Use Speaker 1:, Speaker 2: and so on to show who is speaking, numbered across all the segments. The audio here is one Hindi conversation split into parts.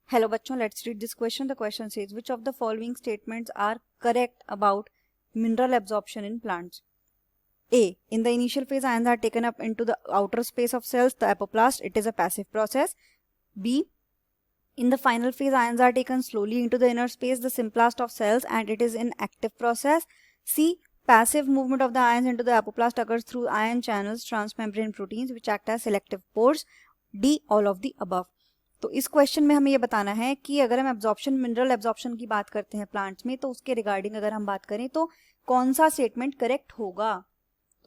Speaker 1: Hello बच्चों, let's read this question. The question says, which of the following statements are correct about mineral absorption in plants? A. In the initial phase, ions are taken up into the outer space of cells, the apoplast. It is a passive process. B. In the final phase, ions are taken slowly into the inner space, the symplast of cells, and it is an active process. C. Passive movement of the ions into the apoplast occurs through ion channels, transmembrane proteins, which act as selective pores. D. All of the above. तो इस क्वेश्चन में हमें ये बताना है कि अगर हम एब्जॉर्प्शन मिनरल एब्जॉर्प्शन की बात करते हैं प्लांट्स में, तो उसके रिगार्डिंग अगर हम बात करें तो कौन सा स्टेटमेंट करेक्ट होगा.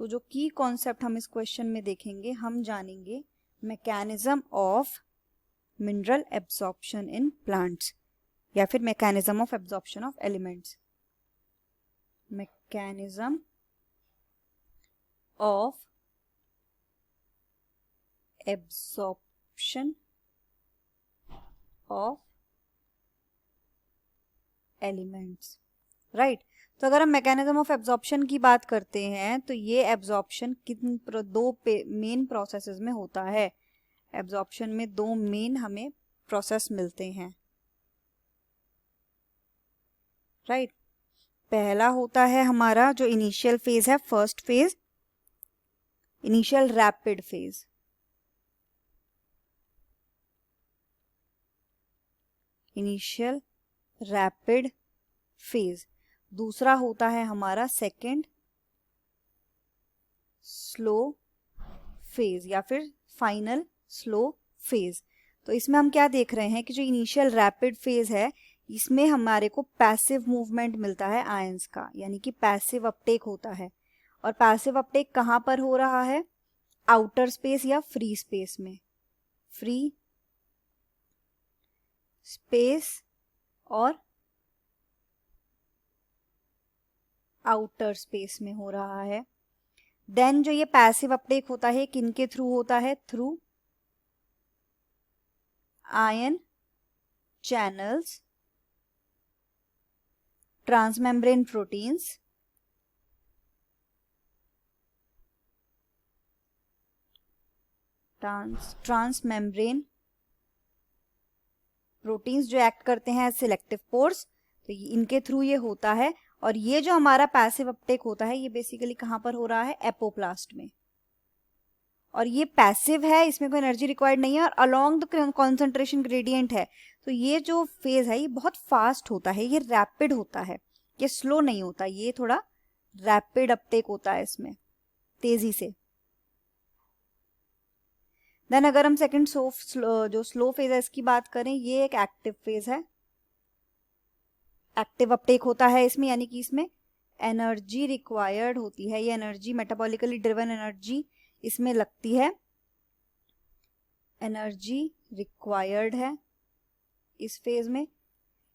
Speaker 1: तो जो की कॉन्सेप्ट हम इस क्वेश्चन में देखेंगे, हम जानेंगे mechanism of mineral absorption in plants या फिर mechanism of absorption of elements. Mechanism of absorption of elements, right. तो अगर हम मैकेनिज्म ऑफ एब्जॉर्प्शन की बात करते हैं तो ये एब्जॉर्प्शन किन दो मेन प्रोसेसेस में होता है. एब्जॉर्प्शन में दो मेन हमें प्रोसेस मिलते हैं, राइट. पहला होता है हमारा जो इनिशियल फेज है, first phase, initial rapid phase. Initial rapid phase. दूसरा होता है हमारा सेकेंड स्लो फेज या फिर फाइनल स्लो फेज. तो इसमें हम क्या देख रहे हैं कि जो इनिशियल रैपिड फेज है, इसमें हमारे को पैसिव मूवमेंट मिलता है आयंस का, यानी कि पैसिव अपटेक होता है. और पैसिव अपटेक कहाँ पर हो रहा है? आउटर स्पेस या फ्री स्पेस में. फ्री स्पेस और आउटर स्पेस में हो रहा है. देन जो ये पैसिव अपटेक होता है किनके थ्रू होता है? Through ion channels, transmembrane proteins, transmembrane proteins जो एक्ट करते हैं सिलेक्टिव पोर्स. तो इनके थ्रू ये होता है. और ये जो हमारा पैसिव अपटेक होता है, ये बेसिकली कहां पर हो रहा है? एपोप्लास्ट में. और ये पैसिव है, इसमें कोई एनर्जी रिक्वायर्ड नहीं है और अलोंग द कॉन्सेंट्रेशन ग्रेडियंट है. तो ये जो फेज है ये बहुत फास्ट होता है, ये रैपिड होता है, ये स्लो नहीं होता, ये थोड़ा रैपिड अपटेक होता है इसमें, तेजी से. देन अगर हम सेकंड जो स्लो फेज है इसकी बात करें, ये एक एक्टिव फेज है. एक्टिव अपटेक होता है इसमें, यानी कि इसमें एनर्जी रिक्वायर्ड होती है. ये एनर्जी मेटाबॉलिकली ड्रिवन एनर्जी इसमें लगती है, एनर्जी रिक्वायर्ड है इस फेज में.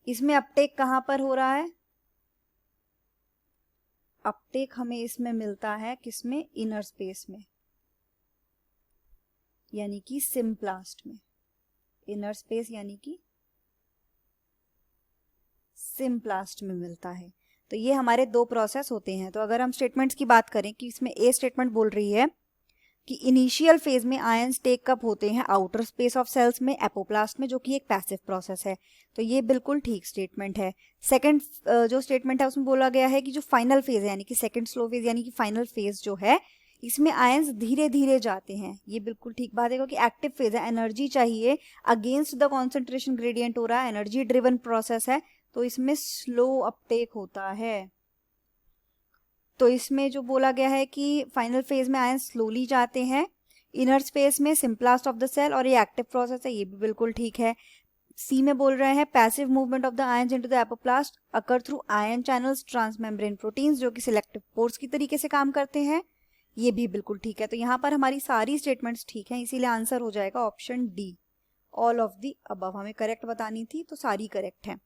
Speaker 1: इसमें अपटेक कहां पर हो रहा है? अपटेक हमें इसमें मिलता है किसमें? इनर स्पेस में, यानी कि सिम्प्लास्ट में. इनर स्पेस यानी कि सिम्प्लास्ट में मिलता है. तो ये हमारे दो प्रोसेस होते हैं. तो अगर हम स्टेटमेंट्स की बात करें कि इसमें ए स्टेटमेंट बोल रही है कि इनिशियल फेज में आयंस टेक अप होते हैं आउटर स्पेस ऑफ सेल्स में, एपोप्लास्ट में, जो कि एक पैसिव प्रोसेस है. तो ये बिल्कुल ठीक स्टेटमेंट है. सेकंड जो स्टेटमेंट है उसमें बोला गया है कि जो फाइनल फेज है, यानी कि सेकंड स्लो फेज यानी कि फाइनल फेज जो है, इसमें आयंस धीरे धीरे जाते हैं. ये बिल्कुल ठीक बात है, क्योंकि एक्टिव फेज है, एनर्जी चाहिए, अगेंस्ट द कॉन्सेंट्रेशन ग्रेडियंट हो रहा है, एनर्जी ड्रिवन प्रोसेस है, तो इसमें स्लो अपटेक होता है. तो इसमें जो बोला गया है कि फाइनल फेज में आयंस स्लोली जाते हैं इनर स्पेस में, सिम्प्लास्ट ऑफ द सेल, और ये एक्टिव प्रोसेस है, ये भी बिल्कुल ठीक है. सी में बोल रहे हैं passive movement of the ions into the apoplast occur through ion channels, transmembrane proteins, जो कि सिलेक्टिव पोर्स की तरीके से काम करते हैं, ये भी बिल्कुल ठीक है. तो यहाँ पर हमारी सारी स्टेटमेंट्स ठीक हैं, इसीलिए आंसर हो जाएगा option D, all of the above. हमें करेक्ट बतानी थी तो सारी करेक्ट है.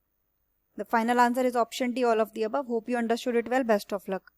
Speaker 1: The final answer is option D, all of the above. Hope you understood it well. Best of luck.